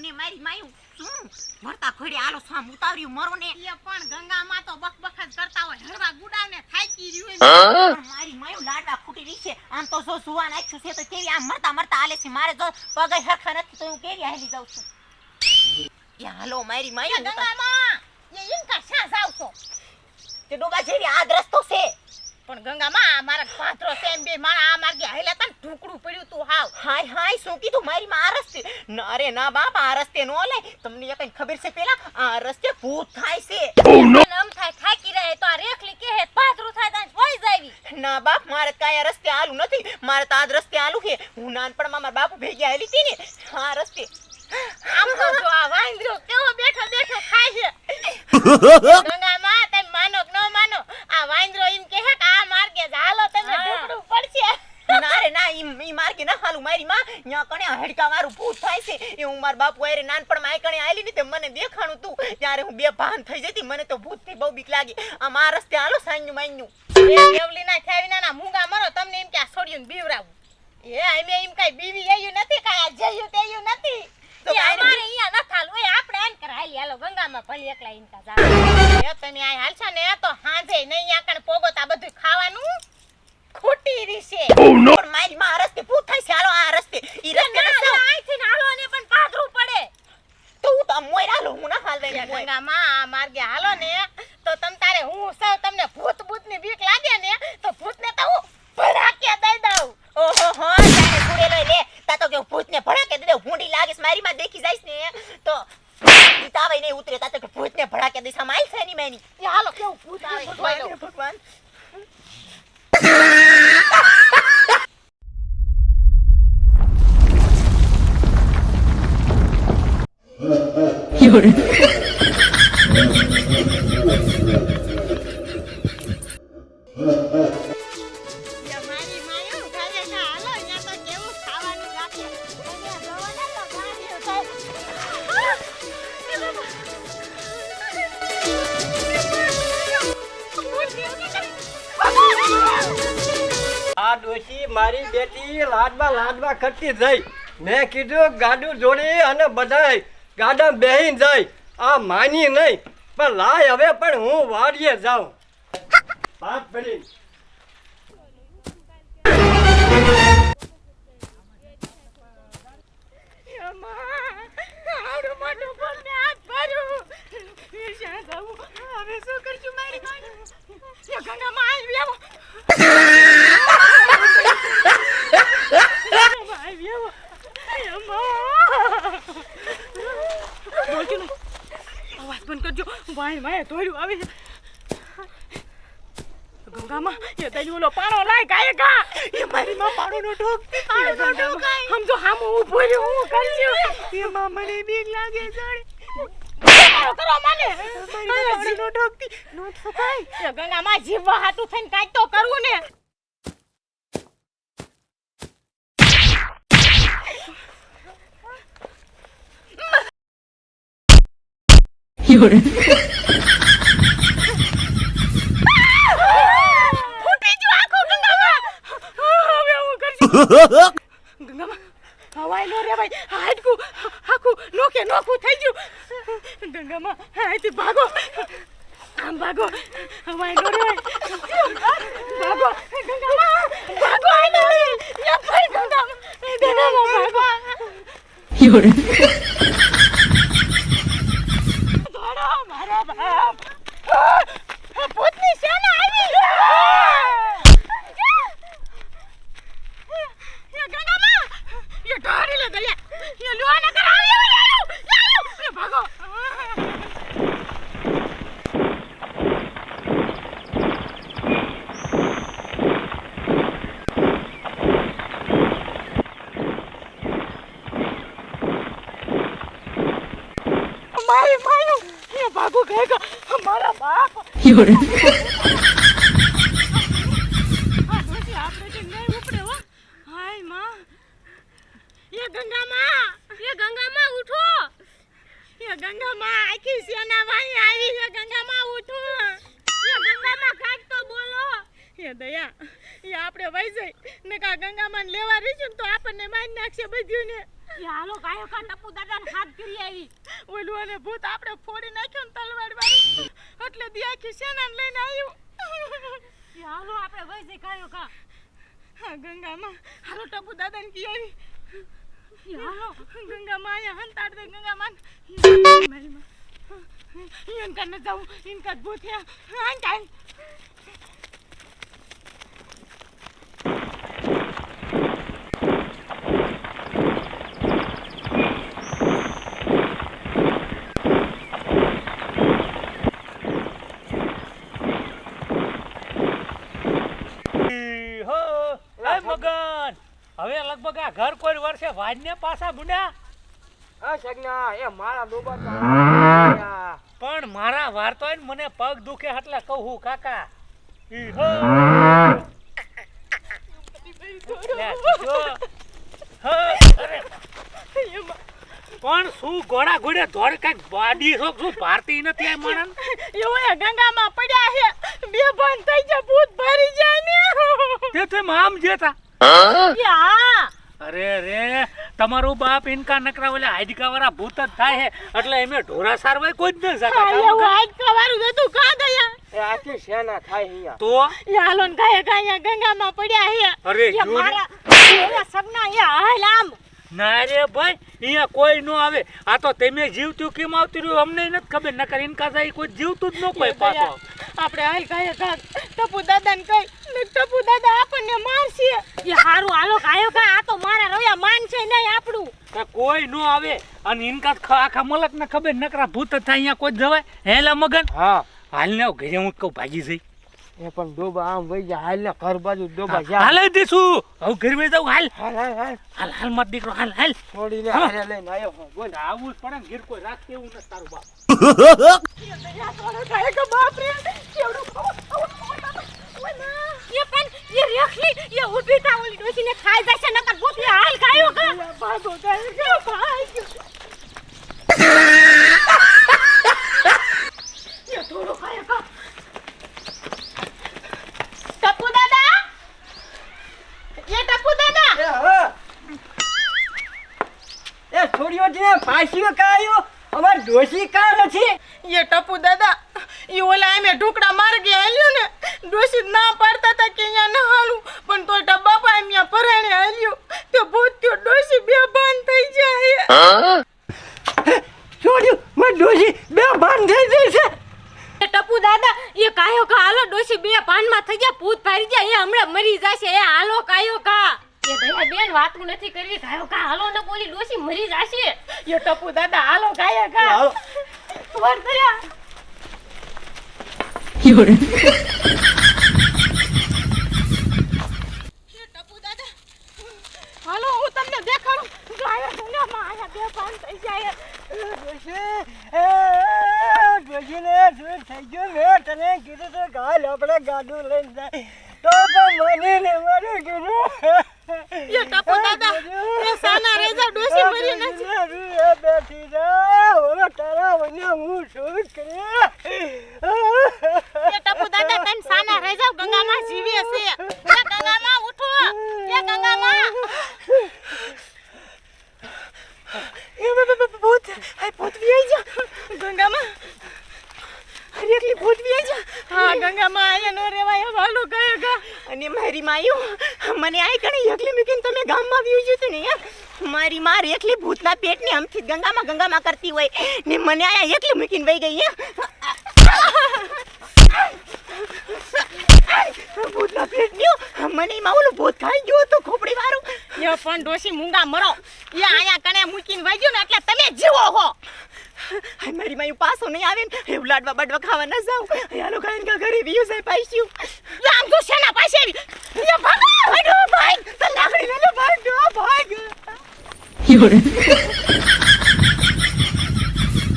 ને મારી માયું શું મરતા ઘોડે આલો સામ ઉતાર્યું મરો ને એ પણ ગંગામાં તો બકબક જ કરતા હોય હરવા ગુડાને થાકી રહ્યું મારી માયું લાડવા ખૂટી રહી છે આમ તો જો સુવા નાખ્યું છે તો કેવી આમ મરતા મરતા આલે છે મારે જો પગે હરખા નથી તો હું કેવી હાલી જાઉં છું યા હાલો મારી માયું ગંગામાં એ ઇનકા શા જાવ છો તે ડોબા જેવી આ રસ્તો છે પણ ગંગામાં મારા પાત્રો છે એમ બે મારા આ માર્ગે હાલ્યા તા ઢુકડું પડ્યું તું હાવ હાય હાય શું કીધું મારી માં આ રસ્તે ના રે ના બાપ આ રસ્તે નો લે તમને એ કઈ ખબર છે પેલા આ રસ્તે ભૂત થાય છે આમ થાય થાકી રહે તો આ રેખલી કહે પાથરું થાય તાન વઈ જાવી ના બાપ મારે કાયા રસ્તે આલુ નથી મારે તો આ રસ્તે આલુ છે હું નાનપણમાં મારા બાપુ ભેગી આલી હતી ને આ રસ્તે આમ તો જો આ વાંદરો કેવો બેઠો બેઠો ખાય છે ગંગામાં તમે માનો કે ન માનો આ વાંદરો એમ કહે કે આ માર્ગે જ હાલો તમે ઢુકડું પડશે ના રે ના ઈ માર્ગે ના હાલું મારી માં ન્યા કણે હડકા મારું ભૂત થાય છે એ હું મારા બાપુ આરે નાનપણમાં આ કણે આલી ને તે મને દેખાણું તું ત્યારે હું બે ભાન થઈ જતી મને તો ભૂત થી બહુ બીક લાગી આ આ રસ્તે હાલો સાંજનું માન્યું એ દેવલીના છાવીના ના મૂંગા મરો તમને એમ કે આ છોડ્યું બીવરાવું એ અમે એમ કઈ બીવી આયું નથી કઈ આ જયું તેયું નથી તો અમારે અહીંયા ન થાલું એ આપણે આન કર હાલી હાલો ગંગામાં ભલી એકલા ઇનકા જાવ એ તમે આ હાલશો ને તો હાંજે નહીં આકણ પોગોતા બધું ખાવાનું ખોટી રીશે પણ મારી માં આ રસ્તે ભૂત થાય છે હાલો આ રસ્તે ઈ રસ્તે ના આઈથી હાલો ને પણ પાથરું પડે તો હું તો મોય હાલો હું ના હાલ દઈ ગંગામાં આ માર્ગે હાલો ને તો તમ તારે હું સૌ તમને ભૂત ભૂતની બીક લાગે ને તો ભૂતને તો હું ભડાકે દઈ દઉં ઓહો હો જાને છોડેલો લે તા તો કે ભૂત ને ભડાકે દે ભૂંડી લાગેસ મારી માં દેખી જાઈસ ને તો તાવે નહીં ઉતરે તા તો કે ભૂત ને ભડાકે દિશા માઈલ છે ની મેની એ હાલો કેવું ભૂત આવે જોઈ લો ભગવાન Llore. મારી માયું ઘરે ના હાલો અહીંયા તો કેવું ખાવાનું રાખે અહીંયા જોવો ને તો ગાંડિયું થાય આ ડોશી મારી બેટી લાડવા કરતી જઈ મેં કીધું ગાડું જોડી અને બધાય ગાડા બેહીને જાય આ માની નહીં પણ લાય હવે પણ હું વાડીએ જાઉં વાત પડી ગંગામાં એ તઈ ઓલો પાણો લાય ગાય ગા એ મારી માં પાણો નો ઠોક હમ તો હામો ઉભો રહ્યો હું કરજો એ માં મને બીક લાગે જાણે કરો મને મારી નો ઠોકતી નો ઠોકાય એ ગંગામાં જીવવા હાટું થઈને કાઈ તો કરવું ને Llore. ગંગામાં હવાય નો રે ભાઈ હાડકું હાકું નોકે નોકું થઈ ગયું ગંગામાં હાથી ભાગો આમ ભાગો હવાય નો રે ભાગો ગંગામાં ભાગો આઈ નો રે યા ભાઈ ગંગામાં ભાગો Llore. દોડો મારા બાપ ભૂતની સેના આવી ये गाड़ी ले गया ये लोहा न करावी ये भागो मारे मारो ये भागो गएगा हमारा बाप Llore. ये गंगामा उठो ये गंगामा आखी सेना भाई आई है गंगामा उठो ये गंगामा काट तो बोलो ये दया ये આપણે વઈ જઈ ને કા ગંગામાં લેવા રહીશું તો આપણને મારી નાખશે બધું ને એ હાલો કાયો કા ટપુ દાદાને હાથ કરી આવી ઓલું અને ભૂત આપણે ફોડી નાખ્યો ને તલવાર વાળી એટલે દી આખી સેનાને લઈને આવ્યું એ હાલો આપણે વઈ જઈ કાયો કા હા ગંગામાં હાલો ટપુ દાદાને કી આવી એ હાલો ગંગામાં આયા હંતાડ દે ગંગામાં મારી માં ઇનકા ન જાઉં ઇનકા ભૂત હે આન કાઈ મગન હવે લગભગ આ ઘર કોઈ વર્ષે વાજને પાછા બુડા સગના એ મારા ડોબા પણ મારા વાર્તો ને મને પગ દુખે એટલે કહું કાકા ઈ હો લે જો હો અરે પણ શું ઘોડા ઘોડે ધોર કઈક બાડી છો શું ભારતી નથી આ માણન એવો ગંગામાં પડ્યા હે બે ભાન થઈ જા ભૂત ભરી જાય ને તે તે આમ જેતા યા અરે રે તમારું બાપ ઇનકા નકરા ઓલા હાડકા વાળા ભૂત જ થાય હે એટલે એમે ઢોરા સારવાય કોઈ જ ન એવું સકા આજ કવારું હતું કા ગયા એ આખી સેના થાય અહીંયા તો યાલો ને ગાય ગાયા ગંગામાં પડ્યા હે અરે એ જોને. મારા એલા સગના એ હાલ આમ ના રે ભાઈ અહીંયા કોઈ નો આવે આ તો તમે જીવતું કેમ આવતી રહ્યું અમને નથી ખબર નકર ઇનકા જાય કોઈ જીવતું જ ન કોઈ પાછો આપણે હાલ ગાય ગા ટપુ દાદાને કઈ ને ટપુ દાદા આપણને મારશે એ હારું હાલો ગાયો કા આ તો મારા રોયા માનશે નહીં આપણું કે કોઈ નો આવે અને ઇનકા આખા મલક ને ખબર નકરા ભૂત જ થાય અહીંયા કોઈ જવાય હેલા મગન હા હાલ ને ઘરે હું કહું ભાગી જઈ એ પણ ડોબા આમ વઈ જાય હાલ ને ઘર બાજુ ડોબા જા હાલ દેશું હવે ઘરે વઈ જાવ હાલ હાલ હાલ હાલ હાલ હાલ મત દીકરો હાલ હાલ છોડીને હા. હારે લઈને આવ્યો હું બોલ આવું જ પડે ને ઘેર કોઈ રાખે એવું નથી તારું બાપ યા થોડો ગાય કા બાપ રે કેવડો એ પણ એ રેખલી એ ઊભી તા ઓલી ડોસીને ખાઈ જશે નકર ભૂત હાલ ગાયો કા ભાગો ગાયો કા ભાઈ એ થોડો ગાયો કા ટપુ દાદા એ ટપુ દાદા એ હવે એ છોડીઓ જે પાછીઓ કાયો અમાર ડોશી કા નથી એ ટપુ દાદા ઈ ઓલા એમે ઢોકડા માર ગયા આલ્યો ને ડોસી ના પાડતા તા કે અહીંયા ન હાલું પણ તોય તા બાપા અહીંયા પરાણે આલ્યો તો ભૂત તો ડોસી બે ભાન થઈ જાય છોડીઓ માર ડોશી બે ભાન થઈ ગઈ છે એ ટપુ દાદા એ કાયો કા હાલો ડોસી બે ભાનમાં થઈ ગયા ભૂત ફારી જાય એ હમણાં મરી જશે એ હાલો કાયો કા એ દયા બેન વાતું નથી કરવી કાયો કા હાલો ને બોલી ડોસી મરી જશે એ ટપુ દાદા હાલો કાયો કા હાલો. વર કર્યા 有人， ટપુ દાદા હાલો હું તમને દેખાડું ગાયા ગંગામાં આયા બે ભાન થઈ જાય ડોશીને શું થઈ ગયું મેં તને કીધું તો કાલ આપણે ગાડું લઈને જાય તો પણ મને ને મારું કીધું એ ટપુ દાદા એ સાના રેજા ડોસી મરી નથી એ બેઠી જા ઓલો તારા વને હું શું કરે એ ટપુ દાદા તને સાના રેજા ગંગામાં જીવે છે એ ગંગામાં ઉઠો એ ગંગામાં ભૂત વી જા ગંગામાં અરે ભૂત વી જા હા ગંગામાં આયા નો રેવાય વાલો ગયો ગા અને મારી માયું મને આઈ કણી એકલી મૂકીને તમે ગામમાં વ્યુ જતું ને મારી માર એકલી ભૂતના પેટની આમથી ગંગામાં કરતી હોય ને મને આયા એકલી મૂકીને વઈ ગઈ ભૂતના પેટની મને એમાં ઓલું ભૂત ખાઈ ગયું હતું ખોપડી વાળું એ પણ ડોસી મૂંગા મરો એ આયા કણે મૂકીને વાગ્યો ને એટલે તમે જીવો હો હાય મારી માયું પાછો નહીં આવે ને એવું લાડવા બાડવા ખાવા ન જાઉં હાલો કાંઈ ઘરે વ્યુ જાય પાછું આમ જો સેના પાસે આવી એ ભાગો ભાઈ તને લાકડી લે ભાઈ ભાગ 有人，